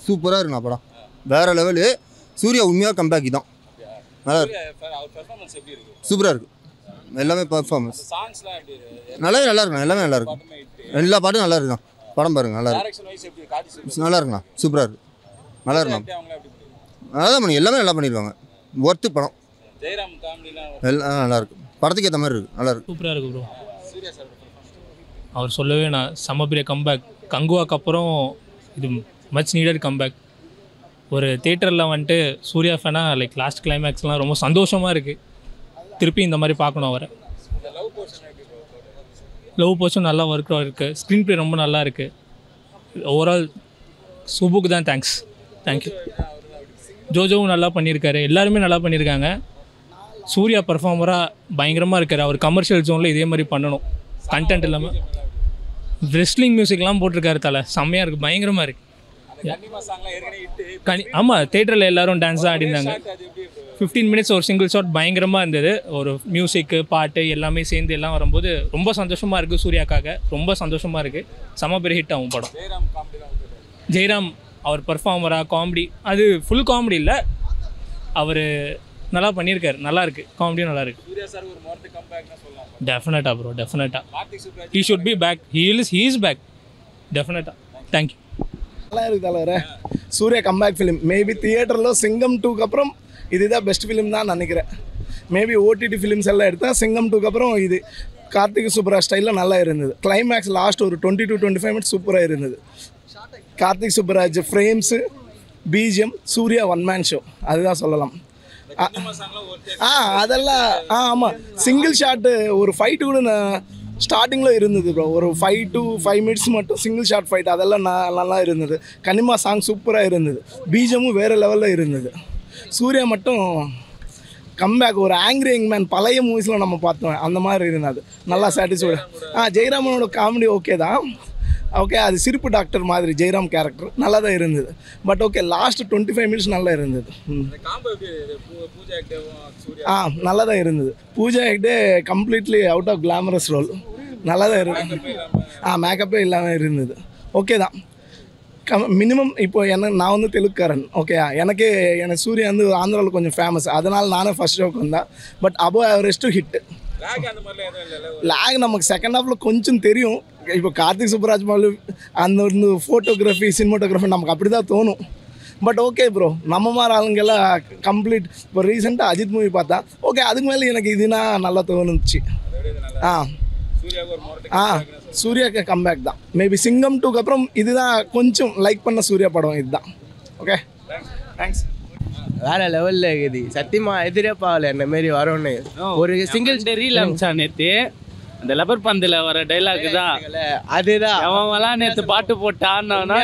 சூப்பராக இருக்குண்ணா படம். வேறு லெவலு. சூர்யா உண்மையாக கம்பேக் தான். நல்லா இருக்கு. சூப்பராக இருக்குது. எல்லாமே பர்ஃபார்மன்ஸ் நல்லா இருக்குண்ணா. எல்லாமே நல்லா இருக்கும். எல்லா பாட்டும் நல்லா இருக்குண்ணா. படம் பாருங்க நல்லா இருக்கு. நல்லா இருக்குண்ணா. சூப்பராக இருக்குது. நல்லா இருக்குண்ணா. நல்லா பண்ணி எல்லாமே நல்லா பண்ணியிருக்காங்க. ஒர்த்து படம். எல்லாம் நல்லா இருக்கு. படத்துக்கு ஏற்ற மாதிரி இருக்குது. நல்லா இருக்கு. சூப்பராக இருக்குது ப்ரோ. அவர் சொல்லவே நான் செம்ம பெரிய கம்பேக். கங்குவாக்கு அப்புறம் இது மச் நீடட் கம்பேக். ஒரு தேட்டரில் வந்துட்டு சூர்யா ஃபேனாக லைக் லாஸ்ட் கிளைமேக்ஸ்லாம் ரொம்ப சந்தோஷமாக இருக்குது. திருப்பி இந்த மாதிரி பார்க்கணும் அவரை. லவ் போர்ஷன் நல்லா ஒர்க் இருக்குது. ஸ்க்ரீன் ப்ளே ரொம்ப நல்லா இருக்குது. ஓவரால் சுபுக்கு தான் தேங்க்யூ. ஜோஜோவும் நல்லா பண்ணியிருக்காரு. எல்லாருமே நல்லா பண்ணியிருக்காங்க. சூர்யா பர்ஃபார்மராக பயங்கரமாக இருக்கார். அவர் கமர்ஷியல் ஜோனில் இதே மாதிரி பண்ணணும். கண்டென்ட் இல்லாமல் ரெஸ்லிங் மியூசிக்லாம் போட்டிருக்காரு. தலை செம்மையாக இருக்குது. பயங்கரமாக இருக்குது. ஆமாம், தேட்டரில் எல்லோரும் டான்ஸ் தான் ஆடினாங்க. 15 minutes ஒரு சிங்கிள் ஷாட் பயங்கரமாக இருந்தது. ஒரு மியூசிக்கு பாட்டு எல்லாமே சேர்ந்து எல்லாம் வரும்போது ரொம்ப சந்தோஷமாக இருக்குது. சூர்யாக்காக ரொம்ப சந்தோஷமாக இருக்குது. செம பெரிய ஹிட் ஆகும் படம். ஜெயராம் அவர் பர்ஃபார்மராக காமெடி, அது ஃபுல் காமெடி இல்லை, அவர் நல்லா பண்ணியிருக்காரு. நல்லா இருக்குது. காமெடியும் நல்லா இருக்குது. டெஃபினட்டாக ப்ரோ, டெஃபினட்டாக. He should be back. He is back. டெஃபினட்டாக. தேங்க்யூ. நல்லா இருக்குது தலைவரே. Surya comeback film. மேபி தியேட்டரில் சிங்கம் 2க்கு அப்புறம் இதுதான் பெஸ்ட் ஃபிலிம் தான் நினைக்கிறேன். மேபி ஓடிடி ஃபிலிம்ஸ் எல்லாம் எடுத்தால் சிங்கம் 2க்கு அப்புறம் இது கார்த்திக் சுப்ராஜ் ஸ்டைலில் நல்லா இருந்தது. கிளைமேக்ஸ் லாஸ்ட் ஒரு 20 to 25 minutes சூப்பராக இருந்தது. Karthik Subbaraj frames, BGM, Suriya one man show, அதுதான் சொல்லலாம். அதெல்லாம் ஆமாம். சிங்கிள் ஷாட்டு ஒரு ஃபைட்டு கூட ஸ்டார்டிங்கில் இருந்தது ப்ரோ. ஒரு 5 to 5 minutes மட்டும் சிங்கிள் ஷாட் ஃபைட், அதெல்லாம் நல்லா இருந்தது. கனிமா சாங் சூப்பராக இருந்தது. பிஜிஎம்மும் வேறு லெவலில் இருந்தது. சூர்யா மட்டும் கம்பேக். ஒரு ஆங்க்ரி யங் மேன் பழைய மூவிஸில் நம்ம பார்த்தோம், அந்த மாதிரி இருந்தது. நல்லா சாட்டிஸ்ஃபைடு. ஜெயராமனோட காமெடி ஓகே தான். ஓகே, அது சிரிப்பு டாக்டர் மாதிரி ஜெயராம் கேரக்டர் நல்லா தான் இருந்தது. பட் ஓகே, லாஸ்ட் 25 minutes நல்லா இருந்தது. நல்லா தான் இருந்தது. Pooja Hegde completely out of glamorous role. நல்லா தான் இருந்தது. மேக்கப்பே இல்லாமல் இருந்தது. ஓகே தான். மினிமம் இப்போ நான் வந்து தெலுங்குக்காரன். ஓகே, எனக்கு சூர்யா வந்து ஆந்திராவில் கொஞ்சம் ஃபேமஸ். அதனால் நானே ஃபர்ஸ்ட் ஷோக்கு வந்தேன். But above average to hit. Lag நமக்கு செகண்ட் ஹாஃபில் கொஞ்சம் தெரியும். இப்போ கார்த்திக் சுப்ராஜ் மாதிரி அந்த ஒரு ஃபோட்டோகிராஃபி, சினிமோட்டோகிராஃபி நமக்கு அப்படி தான் தோணும். பட் ஓகே ப்ரோ, நம்ம மாதிரி ஆளுங்கெல்லாம் கம்ப்ளீட். இப்போ ரீசெண்டாக அஜித் மூவி பார்த்தா ஓகே, அதுக்கு மேலே எனக்கு இதுனா நல்லா தோணுச்சு. சூர்யாக்கு கம்பேக் தான். மேபி சிங்கம் 2க்கு அப்புறம் இதுதான் கொஞ்சம் லைக் பண்ண சூர்யா படம் இதுதான். Okay, thanks. வேறு லெவலில் இருக்குது. சத்தியமாக எதிர்பார்க்கல இந்த மாரி வரும்னு. ஒரு சிங்கிள் ரீல் அமிச்சா நேற்று அந்த லப்பர் பந்தில் வர டைலாக் தான். அதுதான் அவன்லாம் நேற்று பாட்டு போட்டான்னா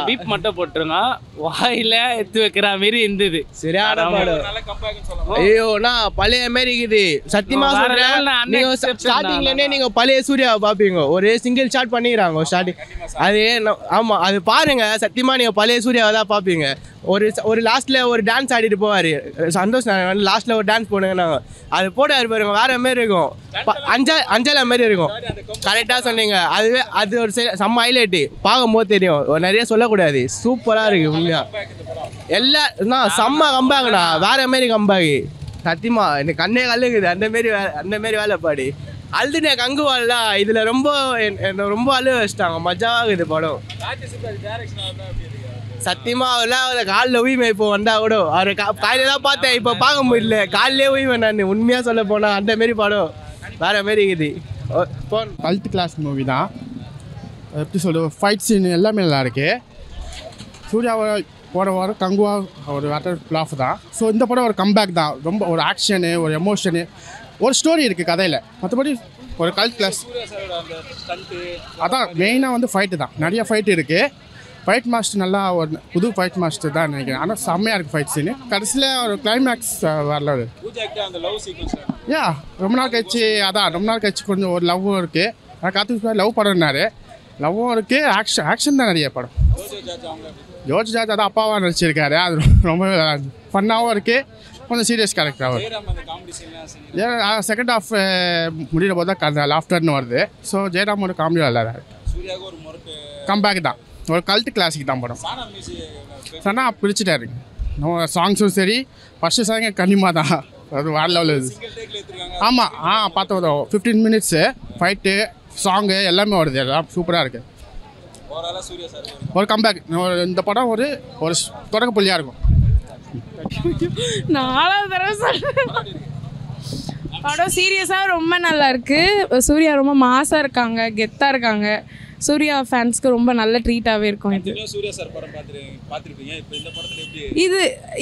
பீப் மட்டும் போட்டுருங்க, வாயில எடுத்து வைக்கிற மாரி இருந்தது. சரியான பாடம். ஐயோண்ணா பழைய மாரி இருக்குது. சத்தியமா சொல்றேன், ஸ்டார்டிங்லேருந்தே நீங்க பழைய சூர்யாவை பார்ப்பீங்க. ஒரு சிங்கிள் ஷாட் பண்ணிக்கிறாங்க ஸ்டார்டிங். அது ஆமா, அது பாருங்க. சத்தியமா நீங்க பழைய சூர்யாவை தான் பார்ப்பீங்க. ஒரு லாஸ்ட்ல ஒரு டான்ஸ் ஆடிட்டு போவார் சந்தோஷ். லாஸ்ட்ல ஒரு டான்ஸ் போடுங்க, அது போடாரு பாருங்க, வேற மாதிரி இருக்கும். அஞ்சலா மாதிரி இருக்கும். கரெக்டாக சொன்னீங்க. அதுவே அது ஒரு செம்ம ஹைலைட்டு. பார்க்கும்போது தெரியும். நிறைய சொல்லக்கூடாது. சூப்பராக இருக்கு உண்மையா. எல்லாம் செம்ம கம்பாங்கண்ணா. வேற மாரி கம்பாகு. சத்தியமா எனக்கு கண்ணே கல்லுக்குது. அந்த மாரி வேலைப்பாடு. அழுதுனே கங்குவாள்லாம் இதில் ரொம்ப அழுவ வச்சிட்டாங்க. மஜாவாகுது படம். சத்தியமா அவர்லாம் காலில் உயிமை. இப்போ வந்தா கூட அவர் காலையில தான் பார்த்தேன், இப்போ பார்க்க முடியல. காலிலே உயிமை நான் உண்மையாக சொல்ல போனால். அந்த மாரி படம் வேற மாரி இருக்குது. 12th class மூவி தான். எப்படி சொல்கிறது, ஃபைட் சீன் எல்லாமே நல்லா இருக்கு. சூர்யாவை போட வாரம் கங்குவா ஒரு வாட்டர் ஃப்ளாப் தான். ஸோ இந்த படம் ஒரு கம்பேக் தான். ரொம்ப ஒரு ஆக்ஷனு, ஒரு எமோஷனு, ஒரு ஸ்டோரி இருக்குது கதையில். மற்றபடி ஒரு கல்ட் கிளாஸ். அதான் மெயினாக வந்து ஃபைட்டு தான். நிறைய ஃபைட் இருக்குது. ஃபைட் மாஸ்டர் நல்லா ஒரு புது ஃபைட் மாஸ்டர் தான் நினைக்கிறேன். ஆனால் செம்மையாக இருக்குது ஃபைட் சீனு. கடைசியில் ஒரு கிளைமேக்ஸ் வரல. ரொம்ப நாள் கழிச்சு. ரொம்ப நாள் கழிச்சு கொஞ்சம் ஒரு லவ்வும் இருக்குது. ஆனால் கார்த்திக் லவ் படம்னாரு. லவ்வும் இருக்குது. ஆக்ஷன் தான் நிறைய படம். ஜோர்ஜ் ஜார்ஜ் அதான் அப்பாவாக நடிச்சிருக்காரு. அது ரொம்ப ஃபன்னாகவும் இருக்குது. கொஞ்சம் சீரியஸ் கேரக்டராகவும். செகண்ட் ஹாஃப் முடிகிற போது தான் லாஃப்டர்னு வருது. ஸோ ஜெயராமோட காமெடி நல்லா இருக்கு. கம்பேக் தான். ஒரு கல்ட் கிளாசிக் தான் படம். சனா பிடிச்சிட்டாரு. சாங்ஸும் சரி, ஃபஸ்ட்டு சாங்க கனிமா தான், அது வேற லெவலில் இருக்குது. ஆமாம் பார்த்தோம். 15 minutes ஃபைட்டு சாங்கு எல்லாமே வருது, எல்லாம் சூப்பராக இருக்குது. ஒரு கம்பேக். இந்த படம் ஒரு தொடக்க புள்ளியாக இருக்கும். 4வது தடவை சொல்கிறேன். படம் சீரியஸாக ரொம்ப நல்லா இருக்குது. சூர்யா ரொம்ப மாசாக இருக்காங்க, கெத்தாக இருக்காங்க. சூர்யா ஃபேன்ஸ்க்கு ரொம்ப நல்ல ட்ரீட்டாகவே இருக்கும்.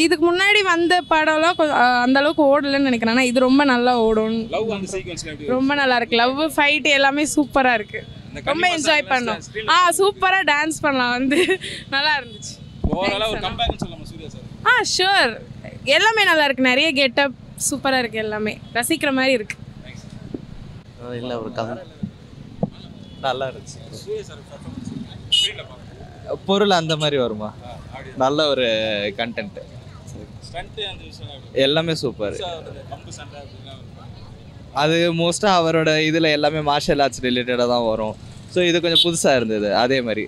இதுக்கு முன்னாடி வந்த படம்லாம் அந்த அளவுக்கு ஓடலன்னு நினைக்கிறேன். ஆனால் இது ரொம்ப நல்லா ஓடும், ரொம்ப நல்லா இருக்கு. லவ் ஃபைட் எல்லாமே சூப்பராக இருக்கு, ரொம்ப என்ஜாய் பண்ணோம். சூப்பராக டான்ஸ் பண்ணலாம், நல்லா இருந்துச்சு. ஷூர், எல்லாமே நல்லா இருக்கு. நிறைய கெட்டப் சூப்பராக இருக்கு, எல்லாமே ரசிக்கிற மாதிரி இருக்கு. இல்லை ஒரு நல்லா இருந்துச்சு. பொருள் அந்த மாதிரி வருமா? நல்ல ஒரு கண்டென்ட், எல்லாமே சூப்பர். அது மோஸ்ட்டாக அவரோட இதில் எல்லாமே மார்ஷல் ஆர்ட்ஸ் ரிலேட்டடாக தான் வரும். ஸோ இது கொஞ்சம் புதுசாக இருந்தது. அதே மாதிரி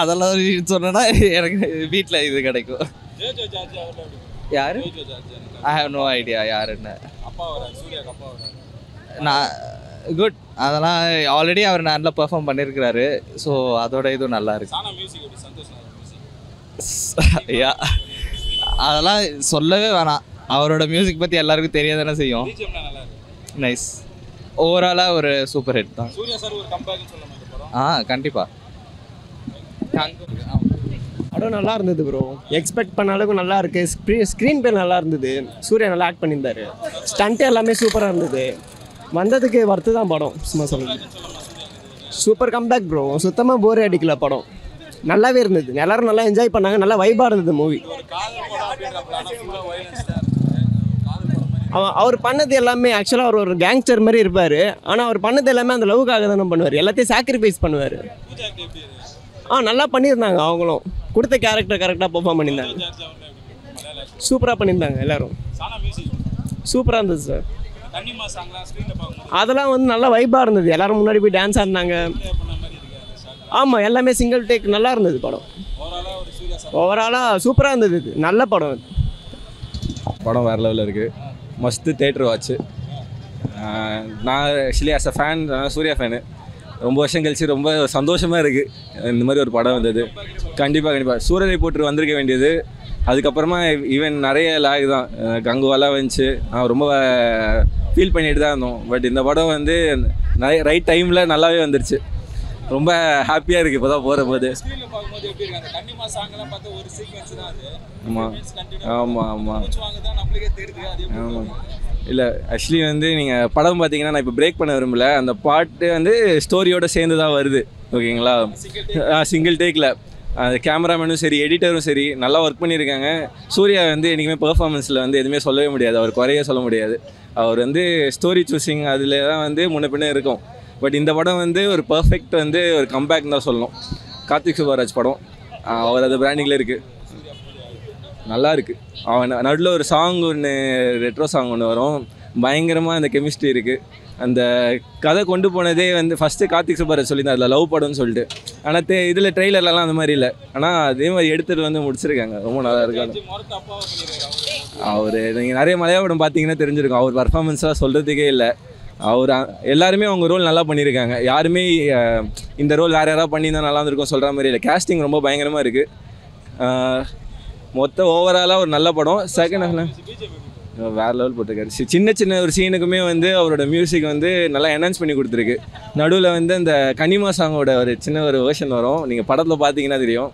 அதெல்லாம் சொன்னா எனக்கு வீட்டில் இது கிடைக்கும். யார்? ஐ ஹேவ் நோ ஐடியா யாருன்னு. நான் குட், அதெல்லாம் ஆல்ரெடி அவர் நல்லா பெர்ஃபார்ம் பண்ணியிருக்கிறாரு. ஸோ அதோட இதுவும் நல்லா இருக்கு. அதெல்லாம் சொல்லவே வேணாம், அவரோட மியூசிக் பற்றி எல்லாருக்கும் தெரிய தானே செய்யும். நைஸ், ஓவராலாக ஒரு சூப்பர் ஹிட் தான். கண்டிப்பாக. படம் நல்லா இருந்தது ப்ரோ, எக்ஸ்பெக்ட் பண்ண அளவுக்கு நல்லா இருக்குது. ஸ்க்ரீன் பிளே நல்லா இருந்தது, சூர்யா நல்லா ஆக்ட் பண்ணியிருந்தாரு. ஸ்டண்ட் எல்லாமே சூப்பராக இருந்தது. வந்ததுக்கு வர்த்து தான் படம், சும்மா சொல்லுங்க. சூப்பர் கம்பேக் ப்ரோ, சுத்தமாக போரே அடிக்கல படம், நல்லாவே இருந்தது. எல்லோரும் நல்லா என்ஜாய் பண்ணாங்க, நல்லா வைபாக இருந்தது மூவி. அவர் பண்ணது எல்லாமே ஆக்சுவலாக அவர் ஒரு கேங்ஸ்டர் மாதிரி இருப்பார். ஆனால் அவர் பண்ணது எல்லாமே அந்த லவ்வுக்காக தானே பண்ணுவார், எல்லாத்தையும் சாக்ரிஃபைஸ் பண்ணுவார். நல்லா பண்ணியிருந்தாங்க, அவங்களும் கொடுத்த கேரக்டர் கரெக்டாக பெர்ஃபார்ம் பண்ணியிருந்தாங்க. சூப்பராக பண்ணியிருந்தாங்க எல்லோரும், சூப்பராக இருந்தது சார். அதெல்லாம் நல்லா வைபாக இருந்தது, எல்லோரும் முன்னாடி போய் டான்ஸ் ஆடினாங்க. ஆமாம், எல்லாமே சிங்கிள் டேக், நல்லா இருந்தது படம். ஓவராலாக சூப்பராக இருந்தது, இது நல்ல படம். படம் வேறு லெவலில் இருக்குது, மஸ்ட்டு தேட்டர் வாட்ச்சு. நான் actually as a fan, Suriya fan. ரொம்ப வருஷம் கழிச்சு ரொம்ப சந்தோஷமாக இருக்குது இந்த மாதிரி ஒரு படம் வந்தது. கண்டிப்பாக சூரரை போட்டு வந்திருக்க வேண்டியது. அதுக்கப்புறமா ஈவன் நிறைய லேக் தான், கங்குவாலாம் வந்துச்சு, நான் ரொம்ப ஃபீல் பண்ணிட்டு தான் இருந்தோம். பட் இந்த படம் நிறைய ரைட் டைமில் நல்லாவே வந்துருச்சு. ரொம்ப ஹாப்பியாக இருக்குது இப்போ தான் போகிறபோது. ஆமாம் ஆமாம் ஆமாம் ஆமாம். இல்லை ஆக்சுவலி நீங்கள் படம் பார்த்தீங்கன்னா, நான் இப்போ பிரேக் பண்ண விரும்பல, அந்த பாட்டு ஸ்டோரியோடு சேர்ந்து தான் வருது. ஓகேங்களா? சிங்கிள் டேக்கில் அந்த கேமராமேனும் சரி, எடிட்டரும் சரி நல்லா ஒர்க் பண்ணியிருக்காங்க. சூர்யா என்றைக்குமே பெர்ஃபார்மன்ஸில் எதுவுமே சொல்லவே முடியாது, அவர் குறைய சொல்ல முடியாது. அவர் ஸ்டோரி சூஸிங் அதில் தான் முன்ன பின்ன இருக்கும். பட் இந்த படம் ஒரு பர்ஃபெக்ட் ஒரு கம்பேக் தான் சொல்லணும். கார்த்திக் சுப்பராஜ் படம், அவர் அது பிராண்டிங்கில் இருக்குது, நல்லா இருக்குது. அவன் நடுவில் ஒரு சாங் ஒன்று, ரெட்ரோ சாங் ஒன்று வரும், பயங்கரமாக அந்த கெமிஸ்ட்ரி இருக்குது. அந்த கதை கொண்டு போனதே ஃபஸ்ட்டு கார்த்திக் சுப்பராஜ் சொல்லியிருந்தார், அதில் லவ் படம்னு சொல்லிட்டு. ஆனால் இதில் ட்ரெய்லர்லாம் அந்த மாதிரி இல்லை, ஆனால் அதே மாதிரி எடுத்துகிட்டு முடிச்சிருக்காங்க, ரொம்ப நல்லா இருக்காங்க. அவர் நீங்கள் நிறைய மலையாள படம் பார்த்தீங்கன்னா தெரிஞ்சிருக்கும், அவர் பர்ஃபார்மன்ஸ்லாம் சொல்கிறதுக்கே இல்லை. அவர் எல்லாருமே அவங்க ரோல் நல்லா பண்ணியிருக்காங்க. யாருமே இந்த ரோல் வேறு யாராவது பண்ணியிருந்தால் நல்லா இருந்திருக்கும் சொல்கிற மாதிரி இல்லை. கேஸ்டிங் ரொம்ப பயங்கரமாக இருக்குது. மொத்த ஓவராலாக ஒரு நல்ல படம். செகண்ட் ஹாஃப்ல வேறு லெவல் போட்டிருக்காரு. சின்ன சின்ன ஒரு சீனுக்குமே அவரோட மியூசிக் நல்லா என்ஹான்ஸ் பண்ணி கொடுத்துருக்கு. நடுவில் அந்த கனிமா சாங்கோட ஒரு சின்ன ஒரு வேர்ஷன் வரும், நீங்கள் படத்தில் பார்த்தீங்கன்னா தெரியும்.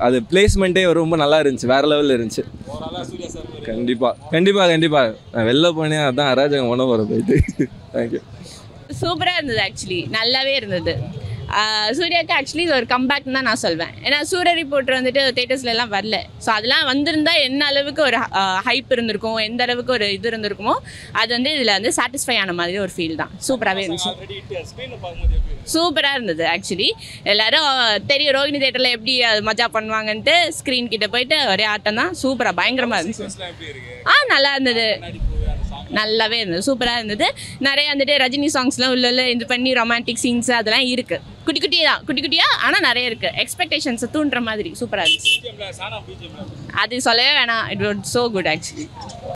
அது பிளேஸ்மெண்ட்டே ரொம்ப நல்லா இருந்துச்சு, வேறு லெவலில் இருந்துச்சு. கண்டிப்பாக நான் வெளில போனேன், அதான் அராஜகம் பண்ண போகிறேன் போயிட்டு. தேங்க்யூ. சூப்பராக இருந்தது, ஆக்சுவலி நல்லாவே இருந்தது. சூர்யாவுக்கு ஆக்சுவலி இது ஒரு கம்பேக்னு தான் நான் சொல்வேன். ஏன்னா சூர்யா ரிப்போர்ட்டர் தேட்டர்ஸ்லாம் வரல. ஸோ அதெல்லாம் வந்திருந்தால் என்ன அளவுக்கு ஒரு ஹைப் இருந்திருக்கும், எந்த அளவுக்கு ஒரு இது இருந்திருக்குமோ அது இதில் சாட்டிஸ்ஃபை ஆன மாதிரி ஒரு ஃபீல் தான். சூப்பராகவே இருந்துச்சு, சூப்பராக இருந்தது. ஆக்சுவலி எல்லோரும் தெரியும் ரோகிணி தேட்டரில் எப்படி மஜா பண்ணுவாங்கன்ட்டு, ஸ்க்ரீன் கிட்டே போயிட்டு ஒரே ஆட்டம் தான். சூப்பராக பயங்கரமாக இருந்துச்சு. நல்லா இருந்தது. நல்லாவே இருந்தது, சூப்பராக இருந்தது. நிறைய வந்துட்டு ரஜினி சாங்ஸ்லாம் உள்ள இது பண்ணி ரொமான்டிக் சீன்ஸ் அதெல்லாம் இருக்குது. குட்டி குட்டியாக ஆனால் நிறைய இருக்குது. எக்ஸ்பெக்டேஷன்ஸை தூண்டுற மாதிரி சூப்பராக இருந்துச்சு. அது சொல்லவே வேணாம், it was so good actually.